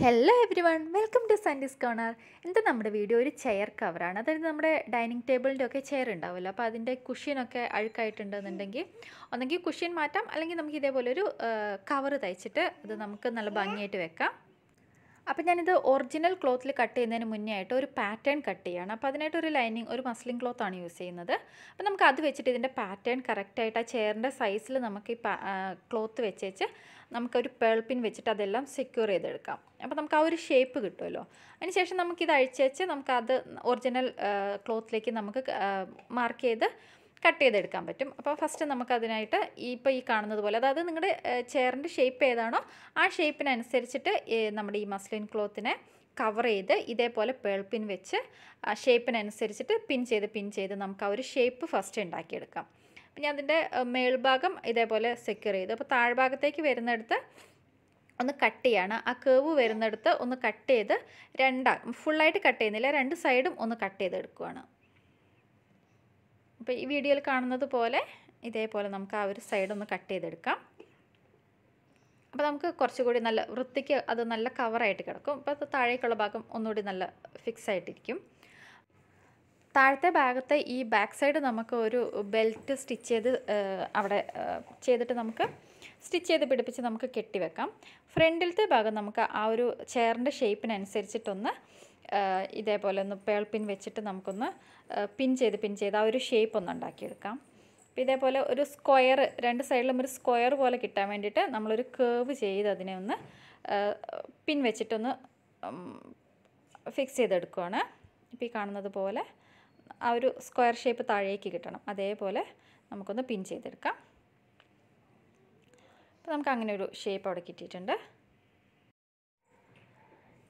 Hello everyone, welcome to Sunday's corner. ഇന്നത്തെ നമ്മുടെ video ഒരു ചെയർ കവറാണ്. അതായത് നമ്മുടെ ഡൈനിങ് ടേബിളിൻ്റെ ഒക്കെ ചെയർ ഉണ്ടാവുമല്ലോ, അപ്പോൾ അതിൻ്റെ കുഷ്യനൊക്കെ അഴുക്കായിട്ടുണ്ടെന്നുണ്ടെങ്കിൽ ഒന്നെങ്കിൽ കുഷ്യൻ മാറ്റാം, അല്ലെങ്കിൽ നമുക്ക് ഇതേപോലെ ഒരു കവർ തയ്ച്ചിട്ട് അത് നമുക്ക് നല്ല ഭംഗിയായിട്ട് വെക്കാം. അപ്പോൾ ഞാനിത് ഒറിജിനൽ ക്ലോത്തിൽ കട്ട് ചെയ്യുന്നതിന് മുന്നേ ആയിട്ട് ഒരു പാറ്റേൺ കട്ട് ചെയ്യുകയാണ്. അപ്പോൾ അതിനായിട്ട് ഒരു ലൈനിങ്, ഒരു മസ്ലിൻ ക്ലോത്താണ് യൂസ് ചെയ്യുന്നത്. അപ്പോൾ നമുക്ക് അത് വെച്ചിട്ട് ഇതിൻ്റെ പാറ്റേൺ കറക്റ്റായിട്ട് ആ ചെയറിൻ്റെ സൈസിൽ നമുക്ക് ഈ ക്ലോത്ത് വെച്ചേച്ച് നമുക്കൊരു പേൾ പിൻ വെച്ചിട്ട് അതെല്ലാം സെക്യൂർ ചെയ്തെടുക്കാം. അപ്പോൾ നമുക്ക് ആ ഒരു ഷേപ്പ് കിട്ടുമല്ലോ. അതിനുശേഷം നമുക്കിത് അഴിച്ചേച്ച് നമുക്കത് ഒറിജിനൽ ക്ലോത്തിലേക്ക് നമുക്ക് മാർക്ക് ചെയ്ത് കട്ട് ചെയ്തെടുക്കാൻ പറ്റും. അപ്പോൾ ഫസ്റ്റ് നമുക്കതിനായിട്ട് ഇപ്പോൾ ഈ കാണുന്നത് പോലെ, അതായത് നിങ്ങളുടെ ചെയറിൻ്റെ ഷേപ്പ് ഏതാണോ ആ ഷേപ്പിനനുസരിച്ചിട്ട് നമ്മുടെ ഈ മസ്ലിൻ ക്ലോത്തിനെ കവർ ചെയ്ത് ഇതേപോലെ പേൾ പിൻ വെച്ച് ആ ഷേപ്പിനനുസരിച്ചിട്ട് പിൻ ചെയ്ത് നമുക്ക് ആ ഒരു ഷേപ്പ് ഫസ്റ്റ് ഉണ്ടാക്കിയെടുക്കാം. അപ്പം ഞാൻ അതിൻ്റെ മേൽഭാഗം ഇതേപോലെ സെക്യൂർ ചെയ്തു. അപ്പോൾ താഴ്ഭാഗത്തേക്ക് വരുന്നിടത്ത് ഒന്ന് കട്ട് ചെയ്യാണ്. ആ കേവ് വരുന്നിടത്ത് ഒന്ന് കട്ട് ചെയ്ത് ഫുള്ളായിട്ട് കട്ട് ചെയ്യുന്നില്ല, രണ്ട് സൈഡും ഒന്ന് കട്ട് ചെയ്തെടുക്കുകയാണ്. അപ്പോൾ ഈ വീഡിയോയിൽ കാണുന്നത് പോലെ ഇതേപോലെ നമുക്ക് ആ ഒരു സൈഡ് ഒന്ന് കട്ട് ചെയ്തെടുക്കാം. അപ്പോൾ നമുക്ക് കുറച്ചുകൂടി നല്ല വൃത്തിക്ക് അത് നല്ല കവറായിട്ട് കിടക്കും. അപ്പോൾ അത് താഴേക്കുള്ള ഭാഗം ഒന്നുകൂടി നല്ല ഫിക്സ് ആയിട്ടിരിക്കും. താഴത്തെ ഭാഗത്തെ ഈ ബാക്ക് സൈഡ് നമുക്ക് ഒരു ബെൽറ്റ് സ്റ്റിച്ച് ചെയ്ത് അവിടെ ചെയ്തിട്ട് നമുക്ക് സ്റ്റിച്ച് ചെയ്ത് പിടിപ്പിച്ച് നമുക്ക് കെട്ടിവെക്കാം. ഫ്രണ്ടിലത്തെ ഭാഗം നമുക്ക് ആ ഒരു ചെയറിൻ്റെ ഷേപ്പിനനുസരിച്ചിട്ടൊന്ന് ഇതേപോലെ ഒന്ന് പേൾ പിൻ വെച്ചിട്ട് നമുക്കൊന്ന് പിൻ ചെയ്ത് ആ ഒരു ഷേപ്പ് ഒന്ന് ഉണ്ടാക്കിയെടുക്കാം. അപ്പോൾ ഇതേപോലെ ഒരു സ്ക്വയർ, രണ്ട് സൈഡിലും ഒരു സ്ക്വയർ പോലെ കിട്ടാൻ വേണ്ടിയിട്ട് നമ്മളൊരു കേവ് ചെയ്ത് അതിനെ ഒന്ന് പിൻ വെച്ചിട്ടൊന്ന് ഫിക്സ് ചെയ്തെടുക്കുകയാണ്. ഇപ്പോൾ ഈ കാണുന്നത് പോലെ ആ ഒരു സ്ക്വയർ ഷേപ്പ് താഴേക്ക് കിട്ടണം. അതേപോലെ നമുക്കൊന്ന് പിൻ ചെയ്തെടുക്കാം. അപ്പോൾ നമുക്ക് അങ്ങനെ ഒരു ഷേപ്പ് അവിടെ കിട്ടിയിട്ടുണ്ട്.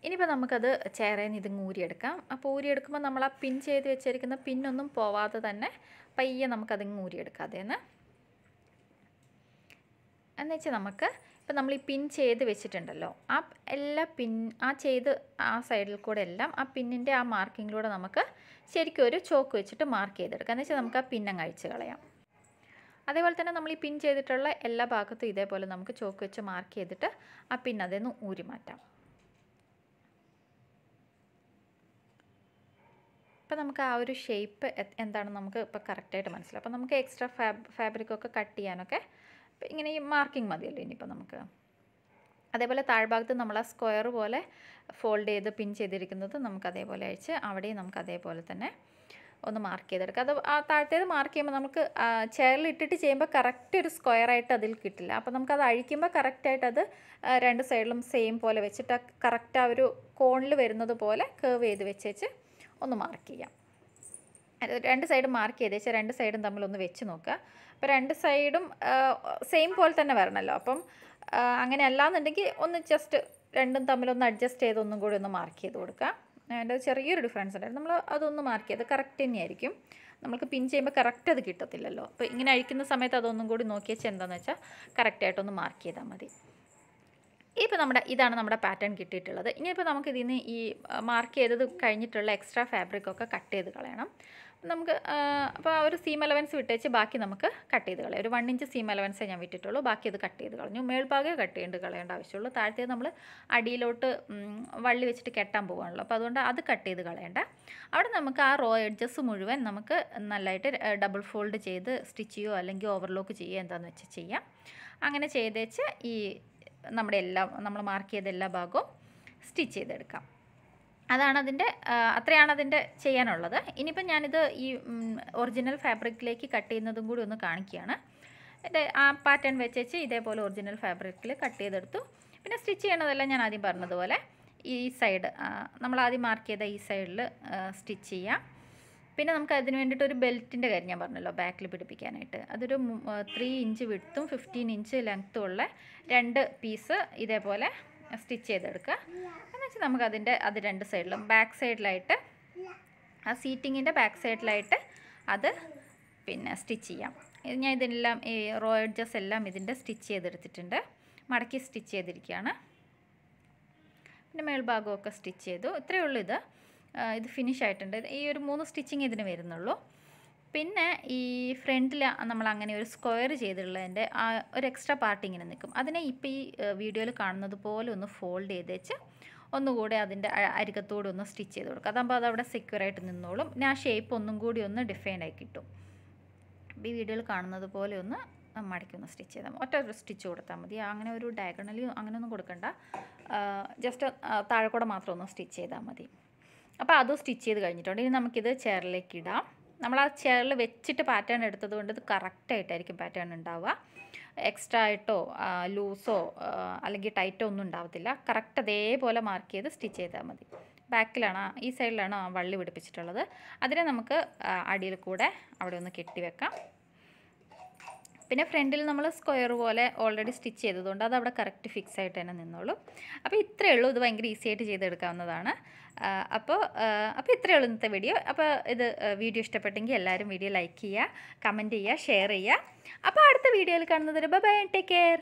ഇനിയിപ്പോൾ നമുക്കത് ചെയറിൽ നിന്ന് ഇത് ഊരിയെടുക്കാം. അപ്പോൾ ഊരിയെടുക്കുമ്പോൾ നമ്മൾ ആ പിൻ ചെയ്ത് വെച്ചിരിക്കുന്ന പിന്നൊന്നും പോവാതെ തന്നെ പയ്യെ നമുക്കത് ഊരിയെടുക്കാം. അതേന്ന് എന്നുവെച്ചാൽ നമുക്ക് ഇപ്പോൾ നമ്മൾ ഈ പിൻ ചെയ്ത് വെച്ചിട്ടുണ്ടല്ലോ, ആ എല്ലാ ആ സൈഡിൽ കൂടെ എല്ലാം ആ പിന്നിൻ്റെ ആ മാർക്കിങ്ങിലൂടെ നമുക്ക് ശരിക്കും ഒരു ചോക്ക് വെച്ചിട്ട് മാർക്ക് ചെയ്തെടുക്കാം. എന്ന് വെച്ചാൽ നമുക്ക് ആ പിന്നങ്ങ് അഴിച്ച് കളയാം. അതേപോലെ തന്നെ നമ്മൾ ഈ പിൻ ചെയ്തിട്ടുള്ള എല്ലാ ഭാഗത്തും ഇതേപോലെ നമുക്ക് ചോക്ക് വെച്ച് മാർക്ക് ചെയ്തിട്ട് ആ പിൻ അതിൽ നിന്ന് ഊരി മാറ്റാം. അപ്പോൾ നമുക്ക് ആ ഒരു ഷേപ്പ് എന്താണെന്ന് നമുക്ക് ഇപ്പോൾ കറക്റ്റായിട്ട് മനസ്സിലാവും. അപ്പോൾ നമുക്ക് എക്സ്ട്രാ ഫാബ്രിക്കൊക്കെ കട്ട് ചെയ്യാനൊക്കെ ഇങ്ങനെ ഈ മാർക്കിംഗ് മതിയല്ലോ. ഇനിയിപ്പോൾ നമുക്ക് അതേപോലെ താഴ്ഭാഗത്ത് നമ്മൾ ആ സ്ക്വയർ പോലെ ഫോൾഡ് ചെയ്ത് പിൻ ചെയ്തിരിക്കുന്നത് നമുക്ക് അതേപോലെ അഴിച്ച് അവിടെയും നമുക്ക് അതേപോലെ തന്നെ ഒന്ന് മാർക്ക് ചെയ്തെടുക്കാം. അത് ആ താഴത്തേത് മാർക്ക് ചെയ്യുമ്പോൾ നമുക്ക് ചെയറിൽ ഇട്ടിട്ട് ചെയ്യുമ്പോൾ കറക്റ്റ് ഒരു സ്ക്വയറായിട്ട് അതിൽ കിട്ടില്ല. അപ്പോൾ നമുക്കത് അഴിക്കുമ്പോൾ കറക്റ്റായിട്ട് അത് രണ്ട് സൈഡിലും സെയിം പോലെ വെച്ചിട്ട് കറക്റ്റ് ആ ഒരു കോണിൽ വരുന്നത് പോലെ കേവ് ചെയ്ത് വെച്ചേച്ച് ഒന്ന് മാർക്ക് ചെയ്യാം. രണ്ട് സൈഡും മാർക്ക് ചെയ്ത് വെച്ചാൽ രണ്ട് സൈഡും തമ്മിലൊന്ന് വെച്ച് നോക്കുക. അപ്പോൾ രണ്ട് സൈഡും സെയിം പോലെ തന്നെ വരണമല്ലോ. അപ്പം അങ്ങനെ അല്ലാന്നുണ്ടെങ്കിൽ ഒന്ന് ജസ്റ്റ് രണ്ടും തമ്മിലൊന്ന് അഡ്ജസ്റ്റ് ചെയ്ത് ഒന്നും കൂടി ഒന്ന് മാർക്ക് ചെയ്ത് കൊടുക്കുക. അതിൻ്റെ ചെറിയൊരു ഡിഫറൻസ് ഉണ്ടായിരുന്നു. നമ്മൾ അതൊന്ന് മാർക്ക് ചെയ്ത് കറക്റ്റ് തന്നെയായിരിക്കും. നമുക്ക് പിൻ ചെയ്യുമ്പോൾ കറക്റ്റ് അത് കിട്ടത്തില്ലല്ലോ. അപ്പോൾ ഇങ്ങനെ അഴിക്കുന്ന സമയത്ത് അതൊന്നും കൂടി നോക്കിയാൽ എന്താണെന്ന് വെച്ചാൽ കറക്റ്റായിട്ടൊന്ന് മാർക്ക് ചെയ്താൽ മതി. ഇപ്പോൾ ഇതാണ് നമ്മുടെ പാറ്റേൺ കിട്ടിയിട്ടുള്ളത്. ഇനിയിപ്പോൾ നമുക്ക് ഇതിൽ നിന്ന് ഈ മാർക്ക് ചെയ്തത് കഴിഞ്ഞിട്ടുള്ള എക്സ്ട്രാ ഫാബ്രിക്കൊക്കെ കട്ട് ചെയ്ത് കളയണം. നമുക്ക് അപ്പോൾ ആ ഒരു സീം അലവൻസ് വിട്ടേച്ച് ബാക്കി നമുക്ക് കട്ട് ചെയ്ത് കളയാം. ഒരു 1 ഇഞ്ച് സീം അലവൻസേ ഞാൻ വിട്ടിട്ടുള്ളൂ, ബാക്കി അത് കട്ട് ചെയ്ത് കളഞ്ഞു. മേൽഭാഗമേ കളയേണ്ട ആവശ്യമുള്ളൂ. താഴത്തേത് നമ്മൾ അടിയിലോട്ട് വള്ളി വെച്ചിട്ട് കെട്ടാൻ പോകുകയാണല്ലോ, അപ്പോൾ അതുകൊണ്ട് അത് കട്ട് ചെയ്ത് കളയേണ്ട. അവിടെ നമുക്ക് ആ റോ എഡ്ജസ് മുഴുവൻ നമുക്ക് നല്ലതായിട്ട് ഡബിൾ ഫോൾഡ് ചെയ്ത് സ്റ്റിച്ച് ചെയ്യുകയോ അല്ലെങ്കിൽ ഓവർലോക്ക് ചെയ്യുകയോ എന്താണെന്ന് വെച്ച് ചെയ്യാം. അങ്ങനെ ചെയ്തേച്ച് ഈ നമ്മൾ മാർക്ക് ചെയ്ത എല്ലാ ഭാഗവും സ്റ്റിച്ച് ചെയ്തെടുക്കാം. അത്രയാണ് അതിൻ്റെ ചെയ്യാനുള്ളത്. ഇനിയിപ്പം ഞാനിത് ഈ ഒറിജിനൽ ഫാബ്രിക്കിലേക്ക് കട്ട് ചെയ്യുന്നതും കൂടി ഒന്ന് കാണിക്കുകയാണ്. ആ പാറ്റേൺ വെച്ചേച്ച് ഇതേപോലെ ഒറിജിനൽ ഫാബ്രിക്കിൽ കട്ട് ചെയ്തെടുത്തു. പിന്നെ സ്റ്റിച്ച് ചെയ്യണതെല്ലാം ഞാൻ ആദ്യം പറഞ്ഞതുപോലെ ഈ സൈഡ് നമ്മൾ ആദ്യം മാർക്ക് ചെയ്ത ഈ സൈഡിൽ സ്റ്റിച്ച് ചെയ്യാം. പിന്നെ നമുക്ക് അതിന് വേണ്ടിയിട്ട് ഒരു ബെൽറ്റിൻ്റെ കാര്യം ഞാൻ പറഞ്ഞല്ലോ, ബാക്കിൽ പിടിപ്പിക്കാനായിട്ട്. അതൊരു 3 ഇഞ്ച് വിഡ്ത്തും 15 ഇഞ്ച് ലെങ്ത്തും ഉള്ള 2 പീസ് ഇതേപോലെ സ്റ്റിച്ച് ചെയ്തെടുക്കുക. എന്നുവെച്ചാൽ നമുക്ക് അത് രണ്ട് സൈഡിലും ബാക്ക് സൈഡിലായിട്ട് ആ സീറ്റിങ്ങിൻ്റെ ബാക്ക് സൈഡിലായിട്ട് അത് പിന്നെ സ്റ്റിച്ച് ചെയ്യാം. ഞാൻ ഇതെല്ലാം ഈ റോ എഡ്ജസ് എല്ലാം ഇതിൻ്റെ സ്റ്റിച്ച് ചെയ്തെടുത്തിട്ടുണ്ട്, മടക്കി സ്റ്റിച്ച് ചെയ്തിരിക്കുകയാണ്. പിന്നെ മേൽഭാഗമൊക്കെ സ്റ്റിച്ച് ചെയ്തു. ഇത്രയേ ഉള്ളൂ. ഇത് ഫിനിഷ് ആയിട്ടുണ്ട്. ഈ ഒരു 3 സ്റ്റിച്ചിങ് ഇതിന് വരുന്നുള്ളൂ. പിന്നെ ഈ ഫ്രണ്ടിൽ നമ്മൾ അങ്ങനെ ഒരു സ്ക്വയർ ചെയ്തിട്ടുള്ളതിൻ്റെ ആ ഒരു എക്സ്ട്രാ പാർട്ട് ഇങ്ങനെ നിൽക്കും. അതിനെ ഇപ്പോൾ ഈ വീഡിയോയിൽ കാണുന്നത് പോലെ ഒന്ന് ഫോൾഡ് ചെയ്ത് വെച്ച് ഒന്നുകൂടി അതിൻ്റെ അരികത്തോടെ ഒന്ന് സ്റ്റിച്ച് ചെയ്ത് കൊടുക്കുക. അതാകുമ്പോൾ അതവിടെ സെക്യൂറായിട്ട് നിന്നോളും. പിന്നെ ആ ഷേപ്പ് ഒന്നും കൂടി ഒന്ന് ഡിഫൈനായി കിട്ടും. ഈ വീഡിയോയിൽ കാണുന്നത് പോലെ ഒന്ന് മടക്കി സ്റ്റിച്ച് ചെയ്താൽ ഒറ്റ ഒരു സ്റ്റിച്ച് കൊടുത്താൽ മതി. അങ്ങനെ ഒരു ഡയഗണലി അങ്ങനെയൊന്നും കൊടുക്കണ്ട, ജസ്റ്റ് താഴെക്കൂടെ മാത്രം ഒന്ന് സ്റ്റിച്ച് ചെയ്താൽ മതി. അപ്പോൾ അത് സ്റ്റിച്ച് ചെയ്ത് കഴിഞ്ഞിട്ടുണ്ട്. ഇനി നമുക്കിത് ചെയറിലേക്ക് ഇടാം. നമ്മൾ ആ ചെയറിൽ വെച്ചിട്ട് പാറ്റേൺ എടുത്തത് കൊണ്ട് ഇത് കറക്റ്റായിട്ടായിരിക്കും പാറ്റേൺ ഉണ്ടാവുക. എക്സ്ട്രാ ആയിട്ടോ ലൂസോ അല്ലെങ്കിൽ ടൈറ്റോ ഒന്നും ഉണ്ടാവത്തില്ല. കറക്റ്റ് അതേപോലെ മാർക്ക് ചെയ്ത് സ്റ്റിച്ച് ചെയ്താൽ മതി. ബാക്കിലാണ്, ഈ സൈഡിലാണ് വള്ളി പിടിപ്പിച്ചിട്ടുള്ളത്. അതിനെ നമുക്ക് അടിയിൽ കൂടെ അവിടെ ഒന്ന് കെട്ടി വെക്കാം. പിന്നെ ഫ്രണ്ടിൽ നമ്മൾ സ്ക്വയർ പോലെ ഓൾറെഡി സ്റ്റിച്ച് ചെയ്തതുകൊണ്ട് അത് അവിടെ കറക്റ്റ് ഫിക്സ് ആയിട്ട് തന്നെ നിന്നോളൂ. അപ്പോൾ ഇത്രയേ ഉള്ളൂ. ഇത് ഭയങ്കര ഈസി ആയിട്ട് ചെയ്തെടുക്കാവുന്നതാണ്. അപ്പോൾ ഇത്രയേ ഉള്ളൂ ഇന്നത്തെ വീഡിയോ. അപ്പോൾ വീഡിയോ ഇഷ്ടപ്പെട്ടെങ്കിൽ എല്ലാവരും വീഡിയോ ലൈക്ക് ചെയ്യുക, കമൻറ്റ് ചെയ്യുക, ഷെയർ ചെയ്യുക. അപ്പോൾ അടുത്ത വീഡിയോയിൽ കാണുന്നത് ബൈ ബൈ, ടേക്ക് കെയർ.